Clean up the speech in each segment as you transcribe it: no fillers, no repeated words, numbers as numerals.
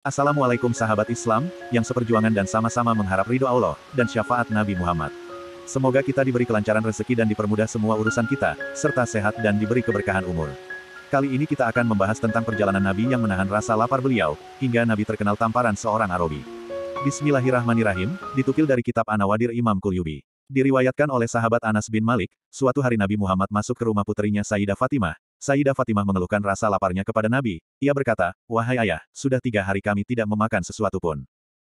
Assalamualaikum sahabat Islam, yang seperjuangan dan sama-sama mengharap ridho Allah, dan syafaat Nabi Muhammad. Semoga kita diberi kelancaran rezeki dan dipermudah semua urusan kita, serta sehat dan diberi keberkahan umur. Kali ini kita akan membahas tentang perjalanan Nabi yang menahan rasa lapar beliau, hingga Nabi terkenal tamparan seorang Arabi. Bismillahirrahmanirrahim, ditukil dari kitab An-Nawadir Imam Qulyubi. Diriwayatkan oleh sahabat Anas bin Malik, suatu hari Nabi Muhammad masuk ke rumah puterinya Sayyidah Fatimah. Sayyidah Fatimah mengeluhkan rasa laparnya kepada Nabi. Ia berkata, "Wahai ayah, sudah 3 hari kami tidak memakan sesuatu pun."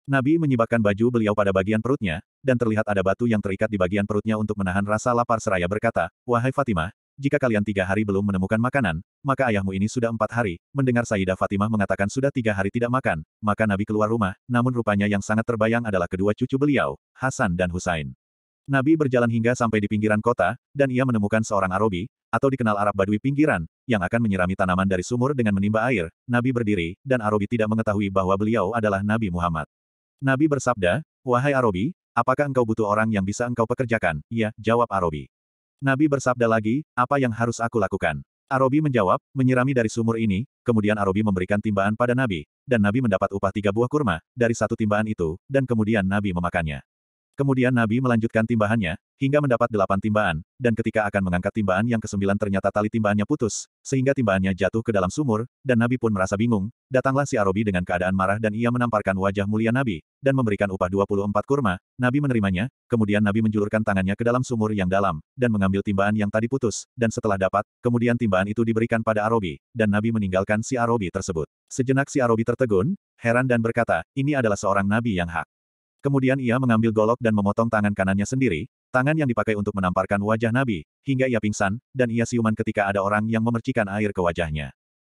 Nabi menyibakkan baju beliau pada bagian perutnya, dan terlihat ada batu yang terikat di bagian perutnya untuk menahan rasa lapar seraya berkata, "Wahai Fatimah, jika kalian 3 hari belum menemukan makanan, maka ayahmu ini sudah 4 hari." Mendengar Sayyidah Fatimah mengatakan sudah 3 hari tidak makan, maka Nabi keluar rumah, namun rupanya yang sangat terbayang adalah kedua cucu beliau, Hasan dan Husain. Nabi berjalan hingga sampai di pinggiran kota, dan ia menemukan seorang Arabi, atau dikenal Arab Badui pinggiran, yang akan menyirami tanaman dari sumur dengan menimba air. Nabi berdiri, dan Arabi tidak mengetahui bahwa beliau adalah Nabi Muhammad. Nabi bersabda, "Wahai Arabi, apakah engkau butuh orang yang bisa engkau pekerjakan?" "Iya," jawab Arabi. Nabi bersabda lagi, "Apa yang harus aku lakukan?" Arabi menjawab, "Menyirami dari sumur ini." Kemudian Arabi memberikan timbaan pada Nabi, dan Nabi mendapat upah 3 buah kurma, dari satu timbaan itu, dan kemudian Nabi memakannya. Kemudian Nabi melanjutkan timbahannya, hingga mendapat 8 timbaan, dan ketika akan mengangkat timbaan yang ke-9 ternyata tali timbahannya putus, sehingga timbahannya jatuh ke dalam sumur, dan Nabi pun merasa bingung. Datanglah si Arabi dengan keadaan marah dan ia menamparkan wajah mulia Nabi, dan memberikan upah 24 kurma. Nabi menerimanya, kemudian Nabi menjulurkan tangannya ke dalam sumur yang dalam, dan mengambil timbaan yang tadi putus, dan setelah dapat, kemudian timbaan itu diberikan pada Arabi, dan Nabi meninggalkan si Arabi tersebut. Sejenak si Arabi tertegun, heran dan berkata, "Ini adalah seorang Nabi yang hak." Kemudian ia mengambil golok dan memotong tangan kanannya sendiri, tangan yang dipakai untuk menamparkan wajah Nabi, hingga ia pingsan, dan ia siuman ketika ada orang yang memercikan air ke wajahnya.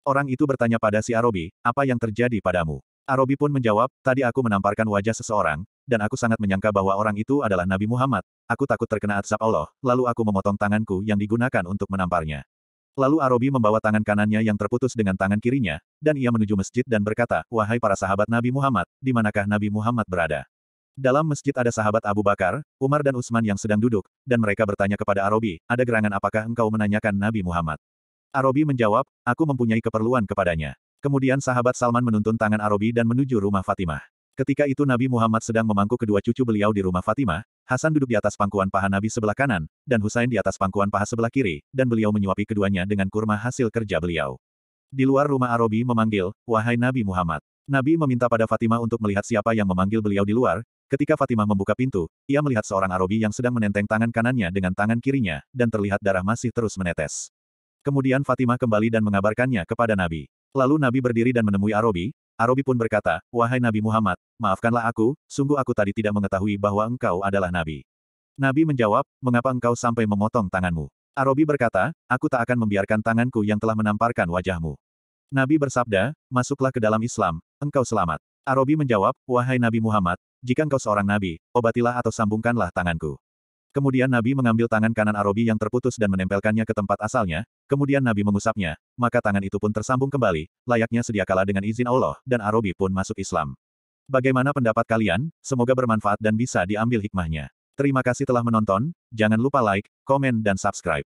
Orang itu bertanya pada si Arabi, "Apa yang terjadi padamu?" Arabi pun menjawab, "Tadi aku menamparkan wajah seseorang, dan aku sangat menyangka bahwa orang itu adalah Nabi Muhammad. Aku takut terkena azab Allah, lalu aku memotong tanganku yang digunakan untuk menamparnya." Lalu Arabi membawa tangan kanannya yang terputus dengan tangan kirinya, dan ia menuju masjid dan berkata, "Wahai para sahabat Nabi Muhammad, di manakah Nabi Muhammad berada?" Dalam masjid ada sahabat Abu Bakar, Umar dan Utsman yang sedang duduk, dan mereka bertanya kepada Arabi, "Ada gerangan apakah engkau menanyakan Nabi Muhammad?" Arabi menjawab, "Aku mempunyai keperluan kepadanya." Kemudian sahabat Salman menuntun tangan Arabi dan menuju rumah Fatimah. Ketika itu Nabi Muhammad sedang memangku kedua cucu beliau di rumah Fatimah. Hasan duduk di atas pangkuan paha Nabi sebelah kanan, dan Husain di atas pangkuan paha sebelah kiri, dan beliau menyuapi keduanya dengan kurma hasil kerja beliau. Di luar rumah Arabi memanggil, "Wahai Nabi Muhammad." Nabi meminta pada Fatimah untuk melihat siapa yang memanggil beliau di luar. Ketika Fatimah membuka pintu, ia melihat seorang Arabi yang sedang menenteng tangan kanannya dengan tangan kirinya, dan terlihat darah masih terus menetes. Kemudian Fatimah kembali dan mengabarkannya kepada Nabi. Lalu Nabi berdiri dan menemui Arabi. Arabi pun berkata, "Wahai Nabi Muhammad, maafkanlah aku, sungguh aku tadi tidak mengetahui bahwa engkau adalah Nabi." Nabi menjawab, "Mengapa engkau sampai memotong tanganmu?" Arabi berkata, "Aku tak akan membiarkan tanganku yang telah menamparkan wajahmu." Nabi bersabda, "Masuklah ke dalam Islam, engkau selamat." Arabi menjawab, "Wahai Nabi Muhammad, jika engkau seorang nabi, obatilah atau sambungkanlah tanganku." Kemudian Nabi mengambil tangan kanan Arabi yang terputus dan menempelkannya ke tempat asalnya, kemudian Nabi mengusapnya, maka tangan itu pun tersambung kembali, layaknya sediakala dengan izin Allah, dan Arabi pun masuk Islam. Bagaimana pendapat kalian? Semoga bermanfaat dan bisa diambil hikmahnya. Terima kasih telah menonton, jangan lupa like, komen dan subscribe.